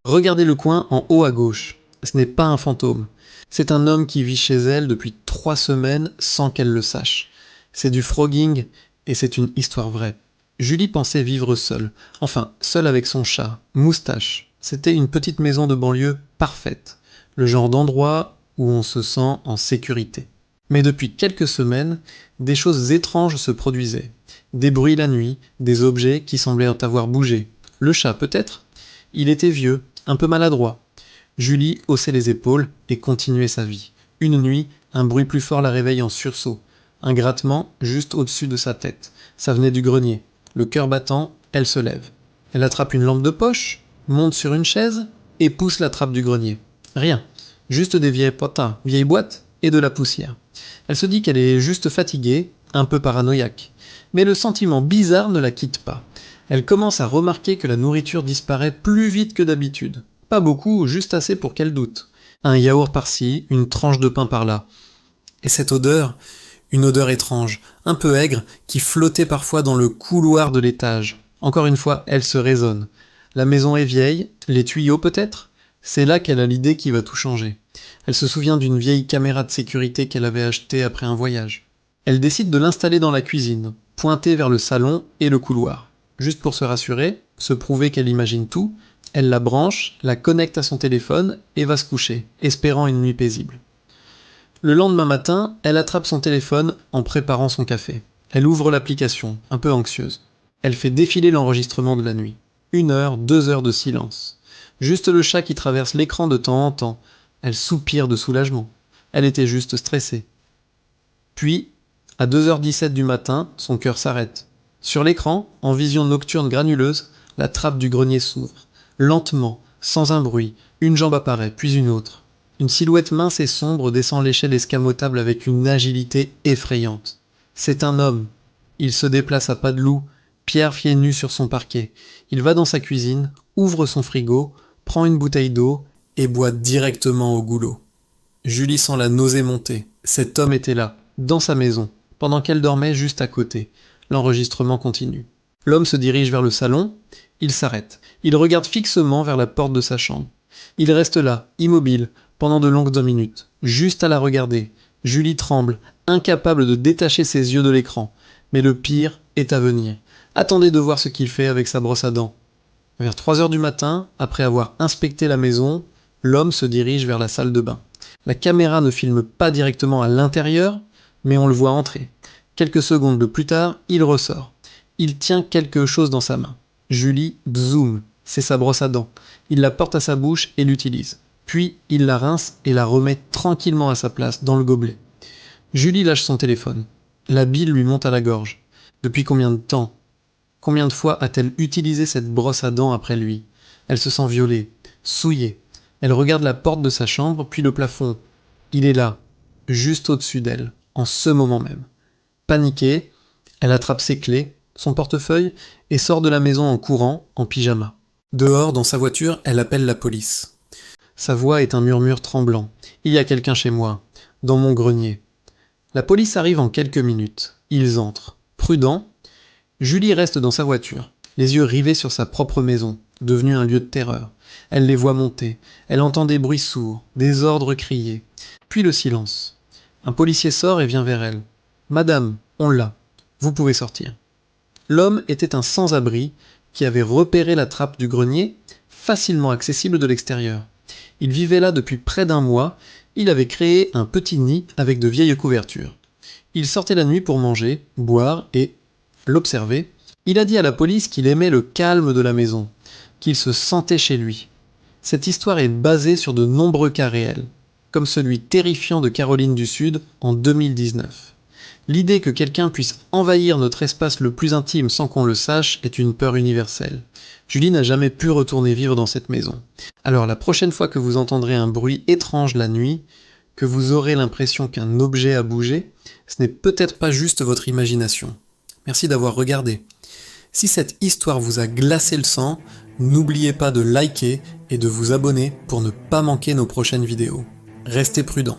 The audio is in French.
Regardez le coin en haut à gauche. Ce n'est pas un fantôme. C'est un homme qui vit chez elle depuis 3 semaines sans qu'elle le sache. C'est du frogging et c'est une histoire vraie. Julie pensait vivre seule. Enfin, seule avec son chat, Moustache. C'était une petite maison de banlieue parfaite. Le genre d'endroit où on se sent en sécurité. Mais depuis quelques semaines, des choses étranges se produisaient. Des bruits la nuit, des objets qui semblaient avoir bougé. Le chat peut-être ? Il était vieux, un peu maladroit. Julie haussait les épaules et continuait sa vie. Une nuit, un bruit plus fort la réveille en sursaut. Un grattement juste au-dessus de sa tête. Ça venait du grenier. Le cœur battant, elle se lève. Elle attrape une lampe de poche, monte sur une chaise et pousse la trappe du grenier. Rien. Juste des vieilles potins, vieilles boîtes et de la poussière. Elle se dit qu'elle est juste fatiguée, un peu paranoïaque. Mais le sentiment bizarre ne la quitte pas. Elle commence à remarquer que la nourriture disparaît plus vite que d'habitude. Pas beaucoup, juste assez pour qu'elle doute. Un yaourt par-ci, une tranche de pain par-là. Et cette odeur, une odeur étrange, un peu aigre, qui flottait parfois dans le couloir de l'étage. Encore une fois, elle se raisonne. La maison est vieille, les tuyaux peut-être ? C'est là qu'elle a l'idée qui va tout changer. Elle se souvient d'une vieille caméra de sécurité qu'elle avait achetée après un voyage. Elle décide de l'installer dans la cuisine, pointée vers le salon et le couloir. Juste pour se rassurer, se prouver qu'elle imagine tout, elle la branche, la connecte à son téléphone et va se coucher, espérant une nuit paisible. Le lendemain matin, elle attrape son téléphone en préparant son café. Elle ouvre l'application, un peu anxieuse. Elle fait défiler l'enregistrement de la nuit. 1 heure, 2 heures de silence. Juste le chat qui traverse l'écran de temps en temps. Elle soupire de soulagement. Elle était juste stressée. Puis, à 2h17 du matin, son cœur s'arrête. Sur l'écran, en vision nocturne granuleuse, la trappe du grenier s'ouvre. Lentement, sans un bruit, une jambe apparaît, puis une autre. Une silhouette mince et sombre descend l'échelle escamotable avec une agilité effrayante. C'est un homme. Il se déplace à pas de loup, pieds nus sur son parquet. Il va dans sa cuisine, ouvre son frigo, prend une bouteille d'eau et boit directement au goulot. Julie sent la nausée monter. Cet homme était là, dans sa maison, pendant qu'elle dormait juste à côté. L'enregistrement continue. L'homme se dirige vers le salon, il s'arrête. Il regarde fixement vers la porte de sa chambre. Il reste là, immobile, pendant de longues minutes, juste à la regarder. Julie tremble, incapable de détacher ses yeux de l'écran. Mais le pire est à venir. Attendez de voir ce qu'il fait avec sa brosse à dents. Vers 3h du matin, après avoir inspecté la maison, l'homme se dirige vers la salle de bain. La caméra ne filme pas directement à l'intérieur, mais on le voit entrer. Quelques secondes plus tard, il ressort. Il tient quelque chose dans sa main. Julie zoom, c'est sa brosse à dents. Il la porte à sa bouche et l'utilise. Puis, il la rince et la remet tranquillement à sa place, dans le gobelet. Julie lâche son téléphone. La bile lui monte à la gorge. Depuis combien de temps ? Combien de fois a-t-elle utilisé cette brosse à dents après lui ? Elle se sent violée, souillée. Elle regarde la porte de sa chambre, puis le plafond. Il est là, juste au-dessus d'elle, en ce moment même. Paniquée, elle attrape ses clés, son portefeuille, et sort de la maison en courant, en pyjama. Dehors, dans sa voiture, elle appelle la police. Sa voix est un murmure tremblant. Il y a quelqu'un chez moi, dans mon grenier. La police arrive en quelques minutes. Ils entrent. Prudent, Julie reste dans sa voiture, les yeux rivés sur sa propre maison, devenue un lieu de terreur. Elle les voit monter. Elle entend des bruits sourds, des ordres criés. Puis le silence. Un policier sort et vient vers elle. « Madame, on l'a. Vous pouvez sortir. » L'homme était un sans-abri qui avait repéré la trappe du grenier, facilement accessible de l'extérieur. Il vivait là depuis près d'1 mois. Il avait créé un petit nid avec de vieilles couvertures. Il sortait la nuit pour manger, boire et l'observer. Il a dit à la police qu'il aimait le calme de la maison, qu'il se sentait chez lui. Cette histoire est basée sur de nombreux cas réels, comme celui terrifiant de Caroline du Sud en 2019. L'idée que quelqu'un puisse envahir notre espace le plus intime sans qu'on le sache est une peur universelle. Julie n'a jamais pu retourner vivre dans cette maison. Alors la prochaine fois que vous entendrez un bruit étrange la nuit, que vous aurez l'impression qu'un objet a bougé, ce n'est peut-être pas juste votre imagination. Merci d'avoir regardé. Si cette histoire vous a glacé le sang, n'oubliez pas de liker et de vous abonner pour ne pas manquer nos prochaines vidéos. Restez prudents.